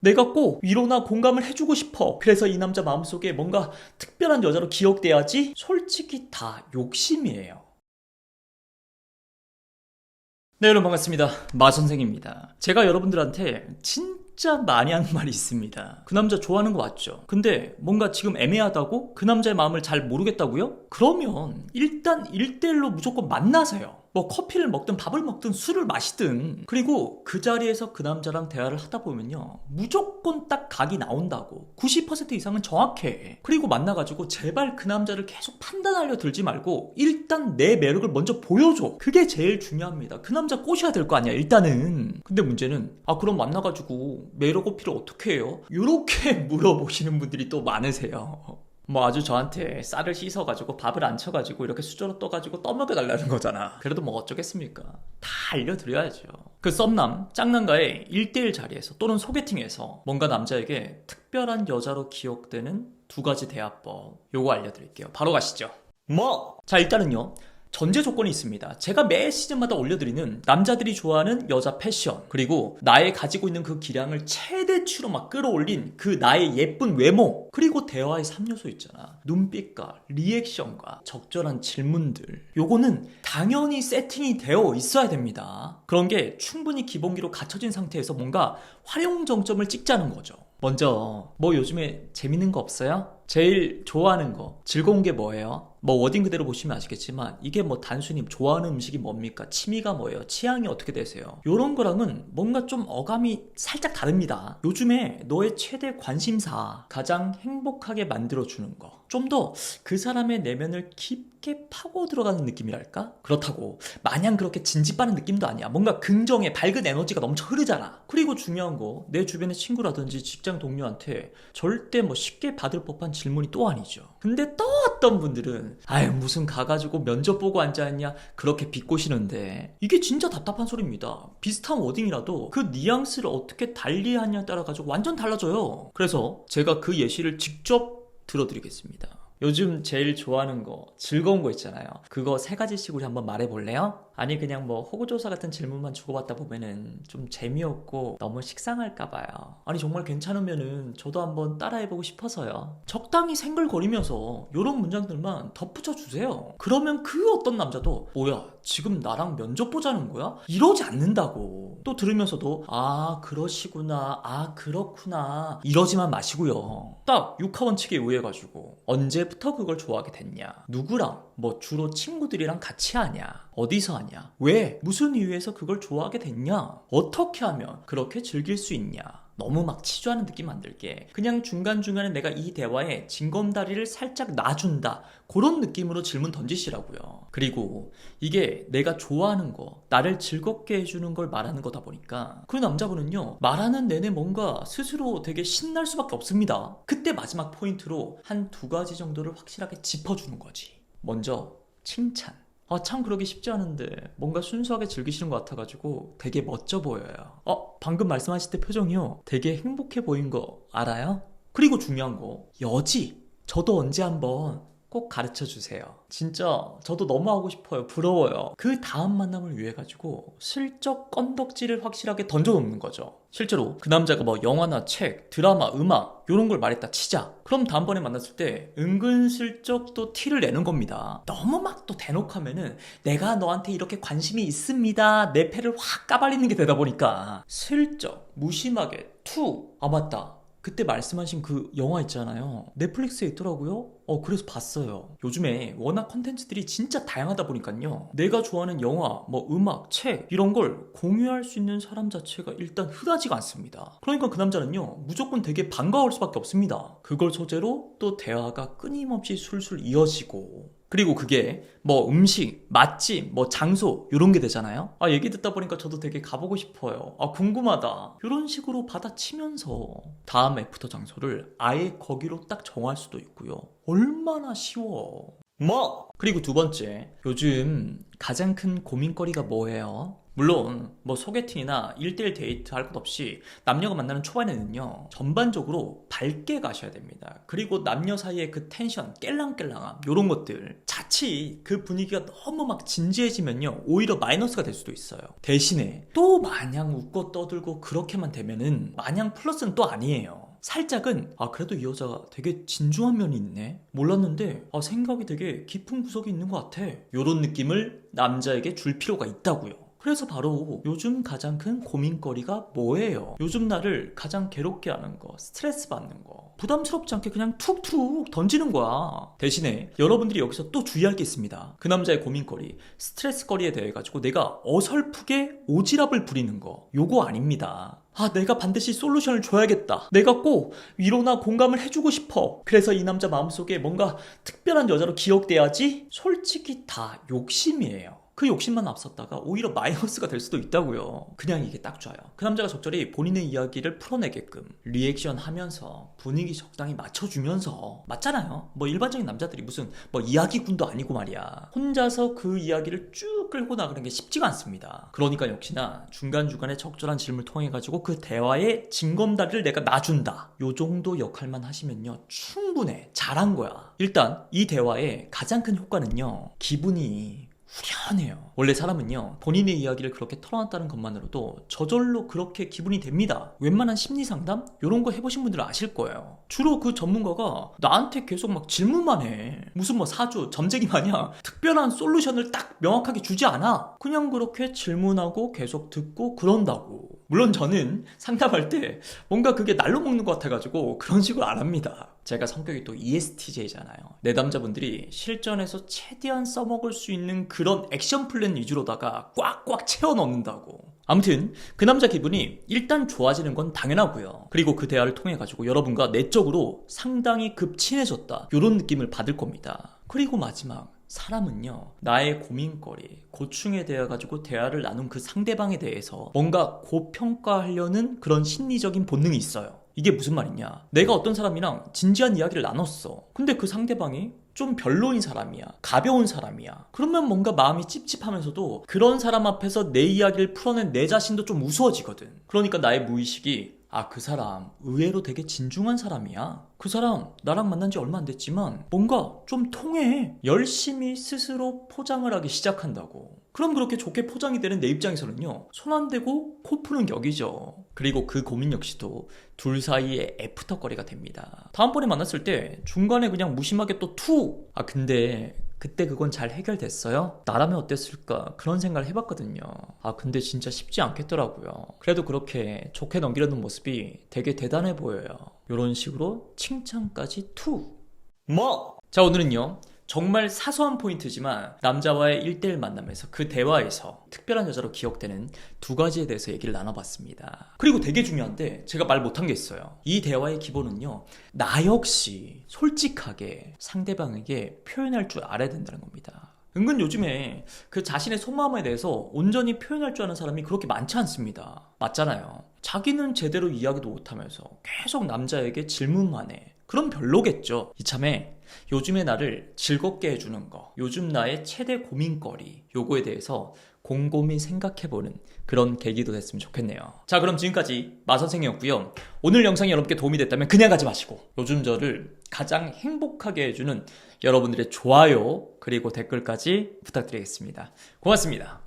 내가 꼭 위로나 공감을 해주고 싶어. 그래서 이 남자 마음속에 뭔가 특별한 여자로 기억돼야지? 솔직히 다 욕심이에요. 네, 여러분 반갑습니다. 마선생입니다. 제가 여러분들한테 진짜 많이 하는 말이 있습니다. 그 남자 좋아하는 거 맞죠? 근데 뭔가 지금 애매하다고? 그 남자의 마음을 잘 모르겠다고요? 그러면 일단 1대1로 무조건 만나세요. 뭐 커피를 먹든 밥을 먹든 술을 마시든, 그리고 그 자리에서 그 남자랑 대화를 하다 보면요, 무조건 딱 각이 나온다고. 90% 이상은 정확해. 그리고 만나가지고 제발 그 남자를 계속 판단하려 들지 말고 일단 내 매력을 먼저 보여줘. 그게 제일 중요합니다. 그 남자 꼬셔야 될 거 아니야 일단은. 근데 문제는 그럼 만나가지고 매력 어필을 어떻게 해요? 요렇게 물어보시는 분들이 또 많으세요. 뭐 아주 저한테 쌀을 씻어가지고 밥을 안 쳐가지고 이렇게 수저로 떠가지고 떠먹여달라는 거잖아. 그래도 뭐 어쩌겠습니까? 다 알려드려야죠. 그 썸남, 짝남과의 1대1 자리에서 또는 소개팅에서 뭔가 남자에게 특별한 여자로 기억되는 두 가지 대화법, 요거 알려드릴게요. 바로 가시죠. 자, 일단은요, 전제 조건이 있습니다. 제가 매 시즌마다 올려드리는 남자들이 좋아하는 여자 패션, 그리고 나의 가지고 있는 그 기량을 최대치로 막 끌어올린 그 나의 예쁜 외모, 그리고 대화의 3요소 있잖아. 눈빛과 리액션과 적절한 질문들. 요거는 당연히 세팅이 되어 있어야 됩니다. 그런 게 충분히 기본기로 갖춰진 상태에서 뭔가 활용정점을 찍자는 거죠. 먼저 뭐 요즘에 재밌는 거 없어요? 제일 좋아하는 거, 즐거운 게 뭐예요? 뭐 워딩 그대로 보시면 아시겠지만 이게 뭐 단순히 좋아하는 음식이 뭡니까? 취미가 뭐예요? 취향이 어떻게 되세요? 요런 거랑은 뭔가 좀 어감이 살짝 다릅니다. 요즘에 너의 최대 관심사, 가장 행복하게 만들어주는 거, 좀 더 그 사람의 내면을 깊게 파고 들어가는 느낌이랄까? 그렇다고 마냥 그렇게 진지빠는 느낌도 아니야. 뭔가 긍정의 밝은 에너지가 넘쳐 흐르잖아. 그리고 중요한 거, 내 주변의 친구라든지 직장 동료한테 절대 뭐 쉽게 받을 법한 질문이 또 아니죠. 근데 또 어떤 분들은 아유 무슨 가가지고 면접 보고 앉아있냐 그렇게 비꼬시는데, 이게 진짜 답답한 소리입니다. 비슷한 워딩이라도 그 뉘앙스를 어떻게 달리하냐에 따라 가지고 완전 달라져요. 그래서 제가 그 예시를 직접 들어드리겠습니다. 요즘 제일 좋아하는 거, 즐거운 거 있잖아요. 그거 3가지씩 우리 한번 말해볼래요? 아니 그냥 뭐 호구조사 같은 질문만 주고받다 보면은 좀 재미없고 너무 식상할까봐요. 아니 정말 괜찮으면은 저도 한번 따라해보고 싶어서요. 적당히 생글거리면서 요런 문장들만 덧붙여 주세요. 그러면 그 어떤 남자도 뭐야 지금 나랑 면접 보자는 거야? 이러지 않는다고. 또 들으면서도 그러시구나, 그렇구나 이러지만 마시고요. 딱 육하원칙에 의해가지고 언제부터 그걸 좋아하게 됐냐, 누구랑, 뭐 주로 친구들이랑 같이 하냐, 어디서 하냐, 왜, 무슨 이유에서 그걸 좋아하게 됐냐, 어떻게 하면 그렇게 즐길 수 있냐. 너무 막 치주하는 느낌 안 들게 그냥 중간중간에 내가 이 대화에 징검다리를 살짝 놔준다, 그런 느낌으로 질문 던지시라고요. 그리고 이게 내가 좋아하는 거, 나를 즐겁게 해주는 걸 말하는 거다 보니까 그 남자분은요 말하는 내내 뭔가 스스로 되게 신날 수밖에 없습니다. 그때 마지막 포인트로 한 2가지 정도를 확실하게 짚어주는 거지. 먼저 칭찬. 참 그러기 쉽지 않은데 뭔가 순수하게 즐기시는 것 같아가지고 되게 멋져 보여요. 방금 말씀하실 때 표정이요 되게 행복해 보인 거 알아요? 그리고 중요한 거, 여지. 저도 언제 한번 꼭 가르쳐 주세요. 진짜 저도 너무 하고 싶어요. 부러워요. 그 다음 만남을 위해 가지고 슬쩍 건덕지를 확실하게 던져놓는 거죠. 실제로 그 남자가 뭐 영화나 책, 드라마, 음악 요런 걸 말했다 치자. 그럼 다음번에 만났을 때 은근슬쩍 또 티를 내는 겁니다. 너무 막 또 대놓고 하면은 내가 너한테 이렇게 관심이 있습니다, 내 패를 확 까발리는 게 되다 보니까 슬쩍 무심하게 툭. 맞다, 그때 말씀하신 그 영화 있잖아요. 넷플릭스에 있더라고요. 그래서 봤어요. 요즘에 워낙 컨텐츠들이 진짜 다양하다 보니까요. 내가 좋아하는 영화, 뭐 음악, 책 이런 걸 공유할 수 있는 사람 자체가 일단 흔하지가 않습니다. 그러니까 그 남자는요 무조건 되게 반가울 수밖에 없습니다. 그걸 소재로 또 대화가 끊임없이 술술 이어지고, 그리고 그게 뭐 음식, 맛집, 뭐 장소 이런 게 되잖아요. 얘기 듣다 보니까 저도 되게 가보고 싶어요. 궁금하다. 이런 식으로 받아치면서 다음 애프터 장소를 아예 거기로 딱 정할 수도 있고요. 얼마나 쉬워. 그리고 2번째, 요즘 가장 큰 고민거리가 뭐예요? 물론 뭐 소개팅이나 1대1 데이트 할 것 없이 남녀가 만나는 초반에는요, 전반적으로 밝게 가셔야 됩니다. 그리고 남녀 사이의 그 텐션, 깰랑깰랑함, 요런 것들 자칫 그 분위기가 너무 막 진지해지면요, 오히려 마이너스가 될 수도 있어요. 대신에 또 마냥 웃고 떠들고 그렇게만 되면은 마냥 플러스는 또 아니에요. 살짝은 그래도 이 여자가 되게 진중한 면이 있네, 몰랐는데 생각이 되게 깊은 구석이 있는 것 같아, 요런 느낌을 남자에게 줄 필요가 있다고요. 그래서 바로 요즘 가장 큰 고민거리가 뭐예요? 요즘 나를 가장 괴롭게 하는 거, 스트레스 받는 거, 부담스럽지 않게 그냥 툭툭 던지는 거야. 대신에 여러분들이 여기서 또 주의할 게 있습니다. 그 남자의 고민거리, 스트레스거리에 대해 가지고 내가 어설프게 오지랖을 부리는 거, 요거 아닙니다. 내가 반드시 솔루션을 줘야겠다, 내가 꼭 위로나 공감을 해주고 싶어, 그래서 이 남자 마음속에 뭔가 특별한 여자로 기억돼야지, 솔직히 다 욕심이에요. 그 욕심만 앞섰다가 오히려 마이너스가 될 수도 있다고요. 그냥 이게 딱 좋아요. 그 남자가 적절히 본인의 이야기를 풀어내게끔 리액션 하면서 분위기 적당히 맞춰주면서, 맞잖아요, 뭐 일반적인 남자들이 무슨 뭐 이야기꾼도 아니고 말이야, 혼자서 그 이야기를 쭉 끌고 나가는 게 쉽지가 않습니다. 그러니까 역시나 중간중간에 적절한 질문을 통해 가지고 그 대화의 징검다리를 내가 놔준다, 요 정도 역할만 하시면요 충분해, 잘한 거야. 일단 이 대화의 가장 큰 효과는요, 기분이 후련해요. 원래 사람은요, 본인의 이야기를 그렇게 털어놨다는 것만으로도 저절로 그렇게 기분이 됩니다. 웬만한 심리상담? 이런 거 해보신 분들은 아실 거예요. 주로 그 전문가가 나한테 계속 막 질문만 해. 무슨 뭐 사주, 점쟁이 마냥 특별한 솔루션을 딱 명확하게 주지 않아. 그냥 그렇게 질문하고 계속 듣고 그런다고. 물론 저는 상담할 때 뭔가 그게 날로 먹는 것 같아가지고 그런 식으로 안 합니다. 제가 성격이 또 ESTJ잖아요. 내담자분들이 실전에서 최대한 써먹을 수 있는 그런 액션 플랜 위주로다가 꽉꽉 채워 넣는다고. 아무튼 그 남자 기분이 일단 좋아지는 건 당연하고요. 그리고 그 대화를 통해 가지고 여러분과 내적으로 상당히 급친해졌다, 이런 느낌을 받을 겁니다. 그리고 마지막, 사람은요, 나의 고민거리, 고충에 대해 가지고 대화를 나눈 그 상대방에 대해서 뭔가 고평가하려는 그런 심리적인 본능이 있어요. 이게 무슨 말이냐, 내가 어떤 사람이랑 진지한 이야기를 나눴어. 근데 그 상대방이 좀 별로인 사람이야, 가벼운 사람이야. 그러면 뭔가 마음이 찝찝하면서도 그런 사람 앞에서 내 이야기를 풀어낸 내 자신도 좀 우스워지거든. 그러니까 나의 무의식이 그 사람 의외로 되게 진중한 사람이야, 그 사람 나랑 만난 지 얼마 안 됐지만 뭔가 좀 통해, 열심히 스스로 포장을 하기 시작한다고. 그럼 그렇게 좋게 포장이 되는 내 입장에서는요, 손 안 대고 코 푸는 격이죠. 그리고 그 고민 역시도 둘 사이에 애프터거리가 됩니다. 다음번에 만났을 때 중간에 그냥 무심하게 또 근데 그때 그건 잘 해결됐어요? 나라면 어땠을까? 그런 생각을 해봤거든요. 근데 진짜 쉽지 않겠더라고요. 그래도 그렇게 좋게 넘기려는 모습이 되게 대단해 보여요. 이런 식으로 칭찬까지 자, 오늘은요, 정말 사소한 포인트지만 남자와의 1대1 만남에서 그 대화에서 특별한 여자로 기억되는 두 가지에 대해서 얘기를 나눠봤습니다. 그리고 되게 중요한데 제가 말 못한 게 있어요. 이 대화의 기본은요, 나 역시 솔직하게 상대방에게 표현할 줄 알아야 된다는 겁니다. 은근 요즘에 그 자신의 속마음에 대해서 온전히 표현할 줄 아는 사람이 그렇게 많지 않습니다. 맞잖아요. 자기는 제대로 이야기도 못하면서 계속 남자에게 질문만 해. 그럼 별로겠죠. 이참에 요즘의 나를 즐겁게 해주는 거, 요즘 나의 최대 고민거리, 요거에 대해서 곰곰이 생각해보는 그런 계기도 됐으면 좋겠네요. 자, 그럼 지금까지 마선생이었고요. 오늘 영상이 여러분께 도움이 됐다면 그냥 가지 마시고 요즘 저를 가장 행복하게 해주는 여러분들의 좋아요 그리고 댓글까지 부탁드리겠습니다. 고맙습니다.